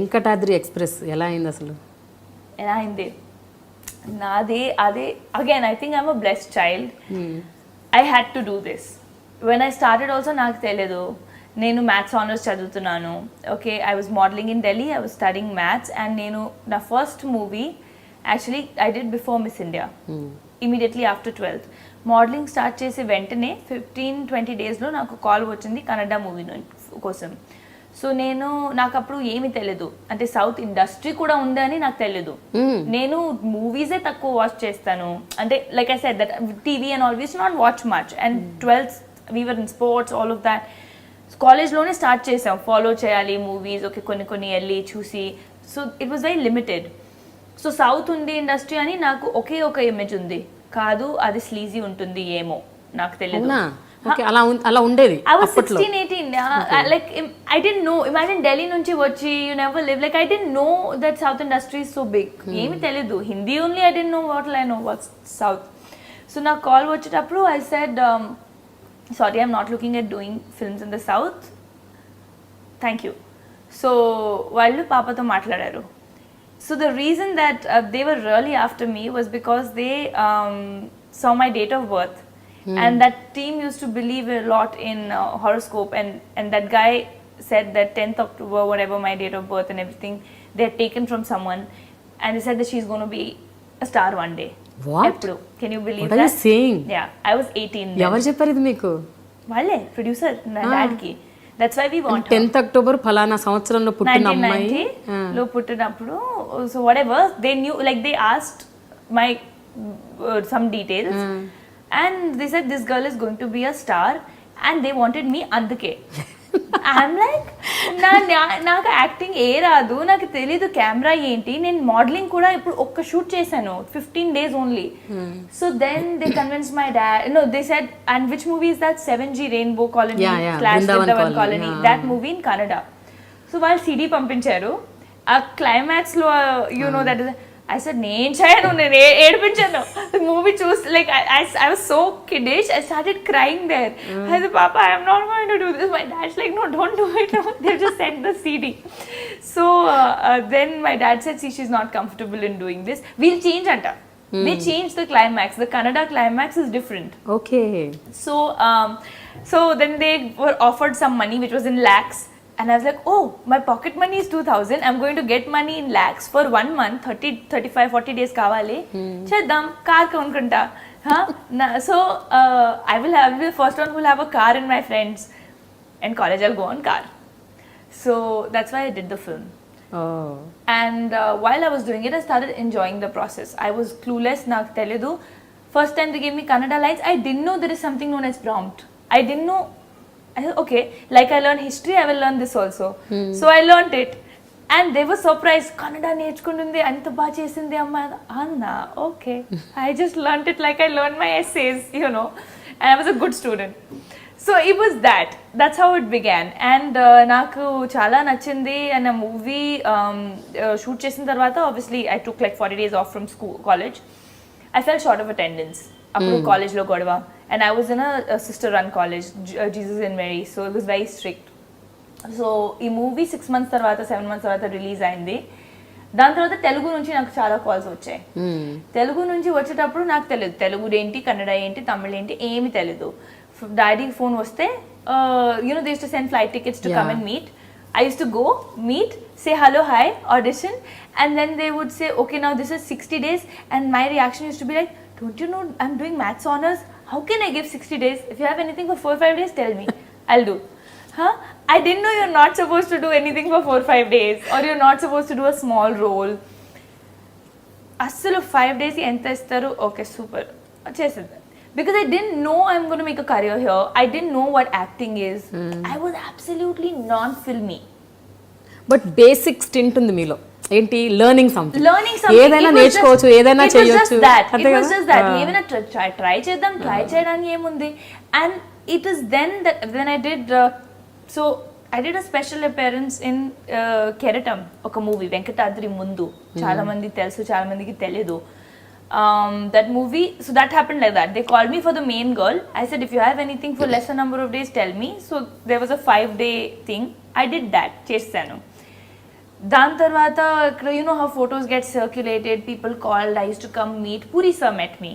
Venkatadri express ఎలా అయింది అసలు? ఎలా అయింది నాది అదే. Again I think I'm a blessed child. I had to do this. When I started also నాకు తెలియదు. నేను మ్యాథ్స్ ఆనర్స్ చదువుతున్నాను. Okay, I was modelling in Delhi. I was studying maths. And నేను నా first movie actually I did before miss India, immediately after 12th. Modelling start చేసి వెంటనే 15-20 డేస్లో నాకు కాల్ వచ్చింది కన్నడ మూవీ కోసం. సో నాకు అప్పుడు ఏమీ తెలియదు, అంటే సౌత్ ఇండస్ట్రీ కూడా ఉందని నాకు తెలియదు. నేను మూవీసే తక్కువ వాచ్ చేస్తాను, అంటే like I said that TV and all we's not watch much. And 12th we were in sports, all of that. కాలేజ్లోనే స్టార్ట్ చేసాం ఫాలో చేయాలి మూవీస్. ఓకే, కొన్ని వెళ్ళి చూసి. So it was very limited. So south ఉంది industry అని నాకు ఒకే ఒక ఇమేజ్ ఉంది, కాదు అది స్లీజీ ఉంటుంది ఏమో నాకు తెలియదు. అలా ఉండేది. I was 16-18. Like I didn't know. Imagine Delhi నుంచి వచ్చి you never live. Like I didn't know that South industry is so big. ఏమి తెలియదు. Hindi only I didn't know what I know what's South. So నా call వచ్చేటప్పుడు I said, sorry, I'm not looking at doing films in the South. Thank you. So వాళ్ళు పాపతో మాట్లాడారు. So the reason that they were really after me was because they saw my date of birth. And that team used to believe a lot in horoscope, and that guy said that 10th October, whatever my date of birth and everything, they had taken from someone, and they said that she's going to be a star one day. What? Can you believe that? What are you saying? Yeah, I was 18 then. ఎవరు చెప్పారు ఇది మీకు? వాళ్ళే producer నా dad కి. That's why we want 10th October ఫలానా సంవత్సరంలో పుట్టిన అమ్మాయి 1990 లో పుట్టినప్పుడు. So whatever they knew, like they asked my some details. And they said this girl is going to be a star, and they wanted me అందుకే. I'm like, నాకు acting ఏ రాదు, నాకు తెలీదు కెమెరా ఏంటి. నేను మోడలింగ్ కూడా ఇప్పుడు ఒక్క షూట్ చేశాను, 15 days only. So then they convince my dad. No, they said, and which movie is that? 7G rainbow colony slash Brindavan colony, that movie in Kannada. So వాళ్ళు సిడి పంపించారు. ఆ క్లైమాక్స్ లో you know that is. I said, నేను చేయను, నేను ఏడిపించాను. The movie చూసి, like I was so kiddish, I started crying there. I said, Papa, I am not going to do this. My dad's like, no, don't do it. No. They just sent the CD. So then my dad said, see, she's not comfortable in doing this. We'll change anta. They changed the climax. The Kannada climax is different. Okay. So then they were offered some money, which was in lakhs. And I was like, oh, my pocket money is 2,000. I'm going to get money in lakhs for 1 month, 30, 35, 40 days kavali. Cheddam, car konukunta. So I will be the first one who will have a car in my friends. And college I'll go on car. So that's why I did the film. Oh. And while I was doing it, I started enjoying the process. I was clueless, నాకు తెలీదు. First time they gave me Kannada lines, I didn't know there is something known as prompt. I didn't know. I said, okay, like I learned history, I will learn this also. So I learned it. And they were surprised. Kannada నేర్చుకుంటుంది, అంత బాగా చేసింది అమ్మాయి. Anna, okay. I just learned it like I learned my essays, you know. And I was a good student. So it was that. That's how it began. And నాకు చాలా నచ్చింది. And a movie shoot చేసిన తర్వాత, obviously I took like 40 days off from school, college. I fell short of attendance. అప్పుడు కాలేజ్లో గొడవ. And I was in a sister-run college, Jesus and Mary, so it was very strict. So ఈ movie 6 months తర్వాత 7 months తర్వాత release అయింది. దాని తర్వాత తెలుగు నుంచి నాకు చాలా కాల్స్ వచ్చాయి. తెలుగు నుంచి వచ్చేటప్పుడు నాకు తెలియదు తెలుగు ఏంటి, కన్నడ ఏంటి, తమిళ ఏంటి, ఏమి తెలియదు. డాడీ ఫోన్ వస్తే you know they used to send flight tickets to come and meet. I used to go, meet, say hello, hi, audition, and then they would say, okay, now this is 60 days. And my reaction used to be like, don't you know I'm doing maths honors? How can I give 60 days? If you have anything for 4-5 days, tell me. I'll do. I didn't know you're not supposed to do anything for 4-5 days, or you're not supposed to do a small role. Assalu 5 days enta istaru, okay, super. Chesidda. Because I didn't know I'm going to make a career here. I didn't know what acting is. I was absolutely non-filmy. But basic stint ఉంది మీలో. ఏంటి? Learning something. ఏదైనా It నేర్చుకోవచ్చు, ఏదైనా చేయొచ్చు. It was just that. ఏమైనా try చేద్దాం, try చేయడానికి ఏముంది. And it is then that when I did so I did a special appearance in Keratam, ఒక మూవీ వెంకటాద్రి ముందు. చాలా మంది తెలుసు, చాలా మందికి తెలియదు. That movie, so that happened like that. They called me for the main girl. I said, if you have anything for lesser number of days, tell me. So there was a 5-day thing. I did that, chesanu. దాని తర్వాత you know how photos get circulated, people called, I used to come meet. Puri sir met me.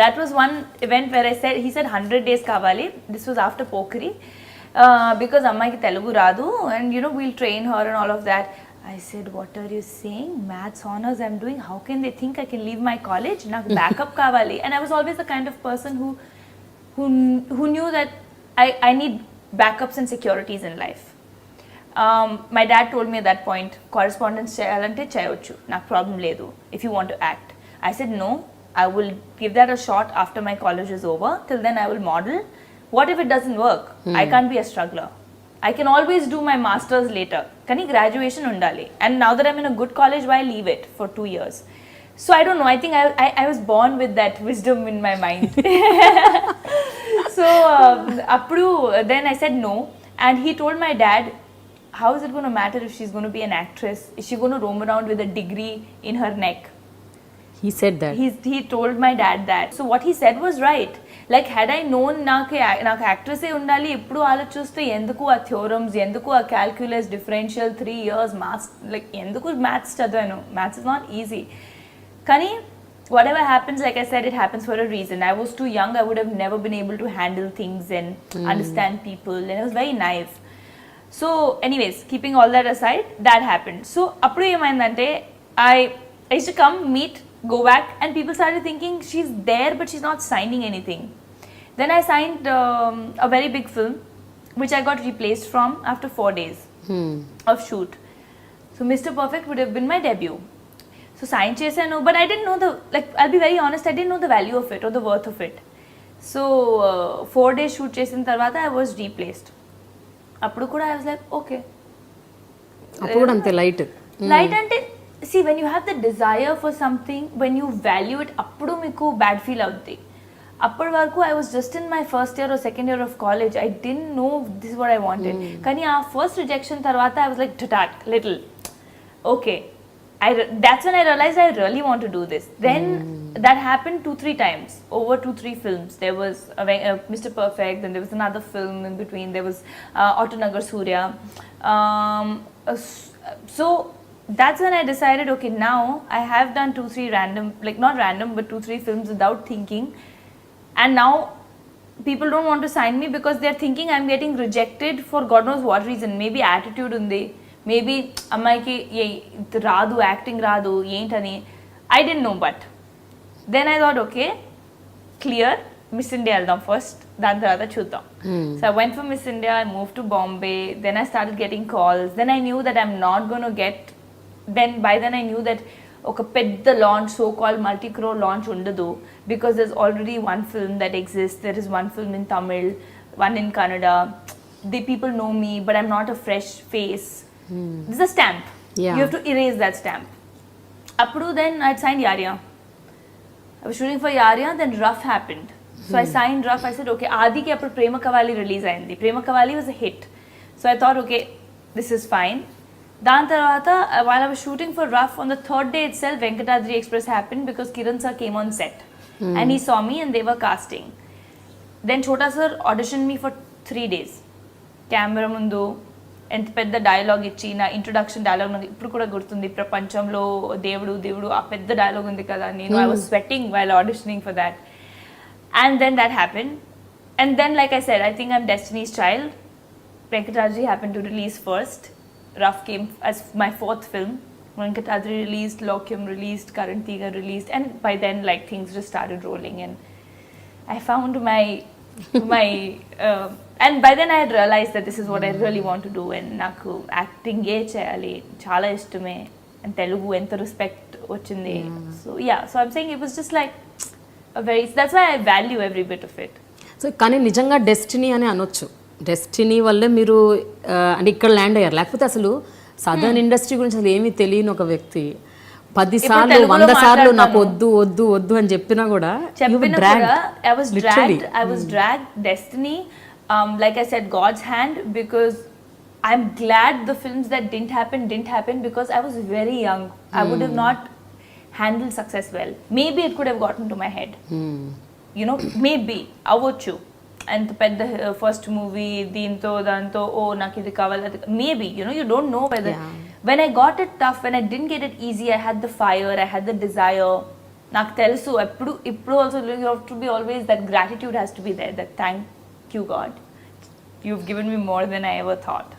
That was one event where he said 100 days kavali. This was after Pokeri. Because అమ్మాయికి తెలుగు రాదు and you know we'll train her and all of that. I said, what are you saying? Maths honors I'm doing. How can they think I can leave my college? నాకు backup kavali. And I was always the kind of person who knew that I need backups and securities in life. My dad told me at that point, correspondence cheyalante cheyochu, నాకు problem లేదు, if you want to act. I said no, I will give that a shot after my college is over. Till then I will model. What if it doesn't work? I can't be a struggler. I can always do my masters later. Kani graduation undali. And now that I'm in a good college, why leave it for 2 years? So I don't know. I think I was born with that wisdom in my mind. So then I said no. And he told my dad, how is it going to matter if she's going to be an actress? Is she going to roam around with a degree in her neck? He said that. He told my dad that. So what he said was right. Like had I known నాకు యాక్ట్రెసే ఉండాలి ఎప్పుడు ఆలోచిస్తే ఎందుకు ఆ థియోరమ్స్, ఎందుకు ఆ క్యాల్క్యులస్, differential 3 years maths, like ఎందుకు maths చదివాను? Maths is not easy. కానీ whatever happens, like I said, it happens for a reason. I was too young. I would have never been able to handle things and understand people, and I was very naive. So anyways, keeping all that aside, that happened. So appudu emaindante, I used to come, meet, go back, and people started thinking she's there but she's not signing anything. Then I signed a very big film which I got replaced from after 4 days of shoot. So Mr. Perfect would have been my debut. So sign chesanu, but I didn't know I'll be very honest, I didn't know the value of it or the worth of it. So 4 days shoot chesin tarvata I was replaced. Appudu kuda I was like, okay. Appudu ante light ante, see, when you have the desire for something, when you value it, appudu meeku bad feel avuddi. Appadu varaku I was just in my first year or second year of college. I didn't know this is what I wanted. Kani aa first rejection tarvata I was like little. Okay. That's when I realized I really want to do this. Then that happened 2-3 times over 2-3 films. There was Mr. Perfect, then there was another film in between. There was Autonagar Surya. So that's when I decided, okay, now I have done 2-3 random, like not random, but 2-3 films without thinking. And now people don't want to sign me because they're thinking I'm getting rejected for God knows what reason. Maybe attitude undi, maybe ammaiki radu, acting radu, entani. I didn't know, but then I thought, okay, clear, Miss India eldam first, dan tarvata chuddam. So I went for Miss India, I moved to Bombay, then I started getting calls. Then I knew that I'm not going to get, by then I knew that ఒక పెద్ద launch, so called multi-crore launch ఉండదు, because there's already one film that exists. There is one film in Tamil, one in Kannada. The people know me, but I'm not a fresh face. This is a stamp. You have to erase that stamp. Appudu then I'd signed Yarya. I was shooting for Yarya, then Rough happened. So I signed Rough. I said, okay, Adi ki appudu Prema Kavali release ayindi. Prema Kavali was a hit. So I thought, okay, this is fine. Dan tarvata, while I was shooting for Rough, on the 3rd day itself, Venkatadri Express happened because Kiran sir came on set. And he saw me and they were casting. Then Chota sir auditioned me for 3 days. Camera mundu, ఎంత పెద్ద dialogue ఇచ్చి, నా introduction dialogue నాకు ఇప్పుడు కూడా గుర్తుంది, ప్రపంచంలో దేవుడు ఆ పెద్ద డైలాగ్ ఉంది కదా, నేను I was sweating while auditioning for that. And then that happen. And then like I said, I think I'm destiny's child. Venkatadri happened to release first. Rough came as my 4th film. Venkatadri released, Lokyam released, Karantiga released, and by then like things just started rolling and I found my and by then I had realized that this is what I really want to do, and naku acting ఏ చేయాలి చాలా ఇష్టమే, and Telugu ఎంత respect వచ్చింది. So yeah, so I'm saying it was just like that's why I value every bit of it. So కానీ నిజంగా destiny అని అనొచ్చు. Destiny వల్లే మీరు అంటే ఇక్కడ ల్యాండ్ అయ్యారు. లేకపోతే అసలు సదర్న్ ఇండస్ట్రీ గురించి అసలు ఏమీ తెలియని ఒక వ్యక్తి 10 సార్లు 100 సార్లు నాకు వద్దు వద్దు వద్దు అని చెప్పినా కూడా I was dragged. Destiny, like I said, God's hand, because I'm glad the films that didn't happen because I was very young. I would have not handled success well. Maybe it could have gotten to my head. You know, maybe. Avochu. అంత పెద్ద first movie దీంతో దాంతో ఓ నాకు ఇది కావాలి maybe you don't know whether when I got it tough, when I didn't get it easy, I had the fire, I had the desire. నాకు తెలుసు ఇప్పుడు also you have to be always, that gratitude has to be there, that thank you God, you've given me more than I ever thought.